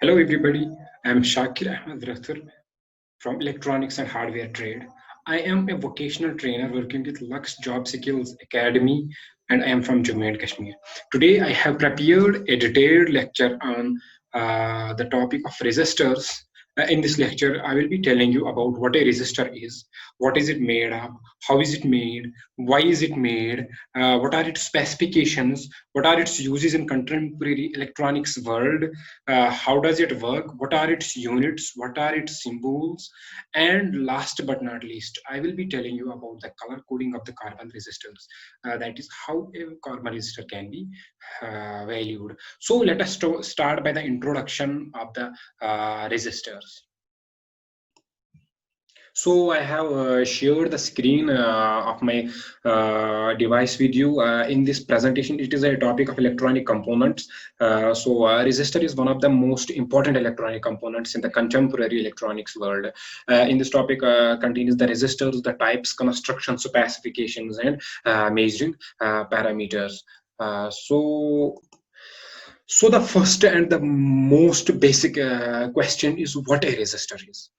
Hello everybody, I am Shakir Ahmed Rathur from Electronics and Hardware Trade. I am a vocational trainer working with Lux Job Skills Academy and I am from Jammu and Kashmir. Today I have prepared a detailed lecture on the topic of resistors. In this lecture, I will be telling you about what a resistor is, what is it made of, how is it made, why is it made, what are its specifications, what are its uses in contemporary electronics world, how does it work, what are its units, what are its symbols, and last but not least, I will be telling you about the color coding of the carbon resistors. That is how a carbon resistor can be valued. So let us start by the introduction of the resistors. So I have shared the screen of my device with you. In this presentation, it is a topic of electronic components. Resistor is one of the most important electronic components in the contemporary electronics world. In this topic contains the resistors, the types, construction specifications, and measuring parameters. So the first and the most basic question is what a resistor is.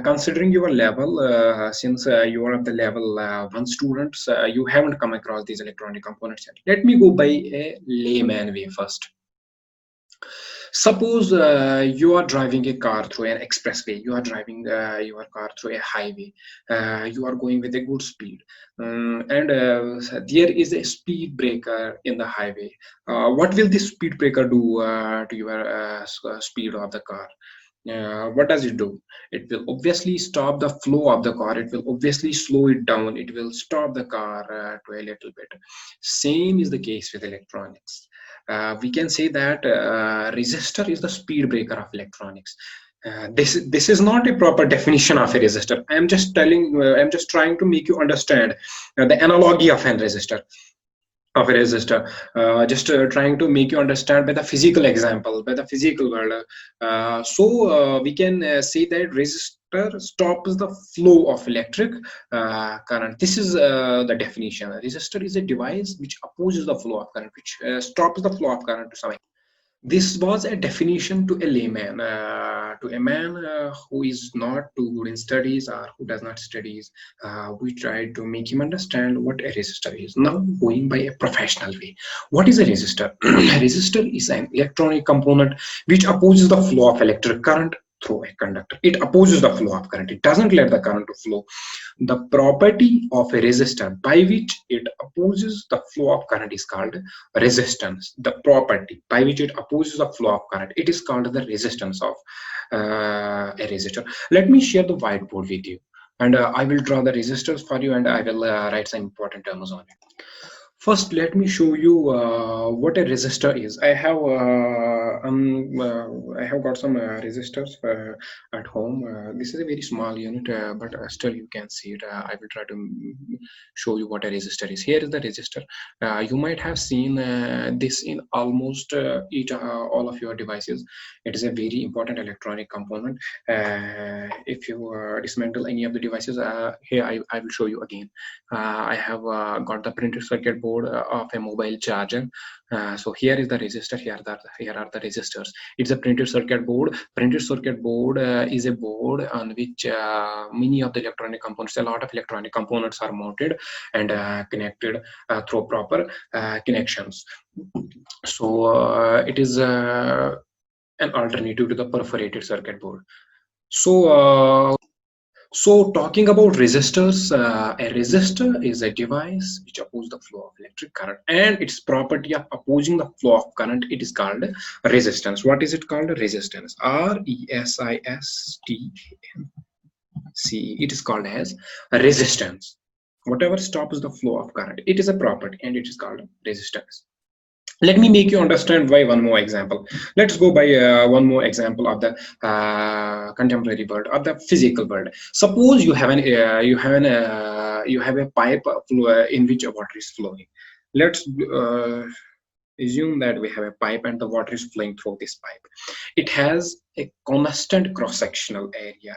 Considering your level, since you are at the level 1 students, you haven't come across these electronic components yet. Let me go by a layman way first. Suppose you are driving a car through an expressway, you are driving your car through a highway, you are going with a good speed, and there is a speed breaker in the highway. What will this speed breaker do to your speed of the car? What does it do? It will obviously stop the flow of the car. It will obviously slow it down. It will stop the car to a little bit. Same is the case with electronics. We can say that resistor is the speed breaker of electronics. This is not a proper definition of a resistor. I'm just telling. I'm just trying to make you understand the analogy of a resistor, just trying to make you understand by the physical example, by the physical world. We can say that resistor stops the flow of electric current. This is the definition. A resistor is a device which opposes the flow of current, which stops the flow of current to some extent. This was a definition to a layman, to a man who is not too good in studies or who does not studies. We tried to make him understand what a resistor is. Now, going by a professional way, what is a resistor? A resistor is an electronic component which opposes the flow of electric current through a conductor. It opposes the flow of current. It doesn't let the current to flow. The property of a resistor by which it opposes the flow of current is called resistance. The property by which it opposes the flow of current, it is called the resistance of a resistor. Let me share the whiteboard with you, and I will draw the resistors for you, and I will write some important terms on it. First, let me show you what a resistor is. I have got some resistors at home. This is a very small unit, but still you can see it. I will try to show you what a resistor is. Here is the resistor. You might have seen this in almost all of your devices. It is a very important electronic component. If you dismantle any of the devices, here I will show you again. I have got the printed circuit board of a mobile charger. So here is the resistor. Here are the resistors. It's a printed circuit board. Printed circuit board is a board on which many of the electronic components, a lot of electronic components are mounted and connected through proper connections. So it is an alternative to the perforated circuit board. So talking about resistors, a resistor is a device which opposes the flow of electric current, and its property of opposing the flow of current, it is called resistance. What is it called? Resistance. R-E-S-I-S-T-N-C. It is called as resistance. Whatever stops the flow of current, it is a property, and it is called resistance. Let me make you understand why one more example. Let's go by one more example of the contemporary world, of the physical world. Suppose you have a pipe in which water is flowing. Let's assume that we have a pipe and the water is flowing through this pipe. It has a constant cross-sectional area,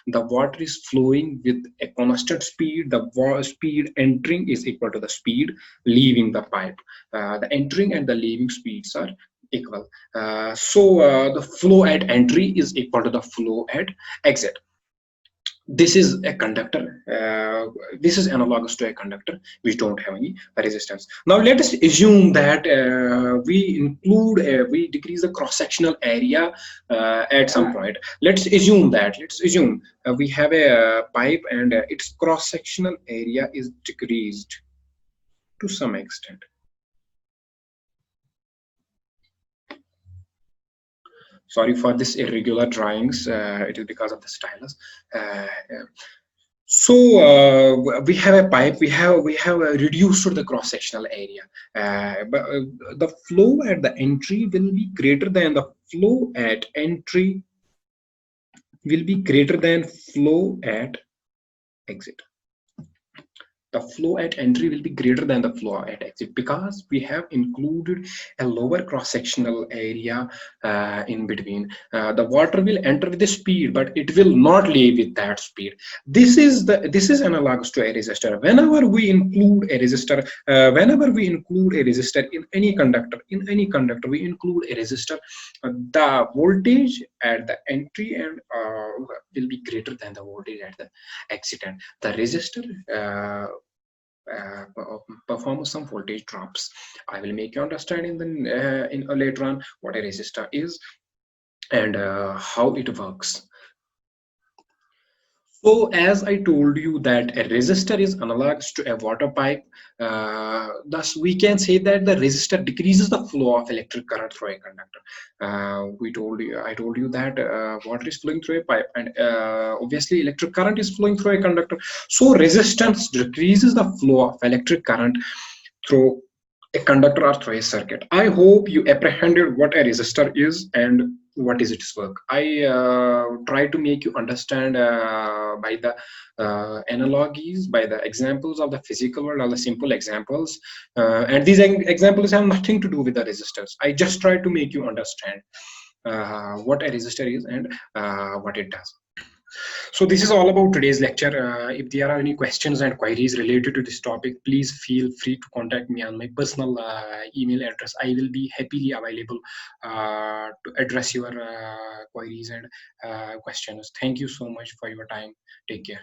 The water is flowing with a constant speed. The speed entering is equal to the speed leaving the pipe. The entering and the leaving speeds are equal. The flow at entry is equal to the flow at exit. This is a conductor. This is analogous to a conductor which don't have any resistance. Now let us assume that we decrease the cross sectional area at some point. Let's assume we have a pipe, and its cross sectional area is decreased to some extent. Sorry for this irregular drawings, it is because of the stylus. uh, So we have a pipe. We have reduced the cross sectional area, but the flow at the entry will be greater than the flow at entry will be greater than flow at exit. The flow at entry will be greater than the flow at exit because we have included a lower cross-sectional area in between. The water will enter with the speed, but it will not leave with that speed. This is analogous to a resistor. Whenever we include a resistor in any conductor, we include a resistor. The voltage at the entry and will be greater than the voltage at the exit end. The resistor uh, perform some voltage drops. I will make you understand in later on what a resistor is and how it works. So as I told you that a resistor is analogous to a water pipe, thus we can say that the resistor decreases the flow of electric current through a conductor. I told you that water is flowing through a pipe, and obviously electric current is flowing through a conductor. So resistance decreases the flow of electric current through a conductor or through a circuit. I hope you apprehended what a resistor is and what is its work. I try to make you understand by the analogies, by the examples of the physical world, or the simple examples. And these examples have nothing to do with the resistors. I just try to make you understand what a resistor is and what it does. So this is all about today's lecture. If there are any questions and queries related to this topic, please feel free to contact me on my personal email address. I will be happily available to address your queries and questions. Thank you so much for your time. Take care.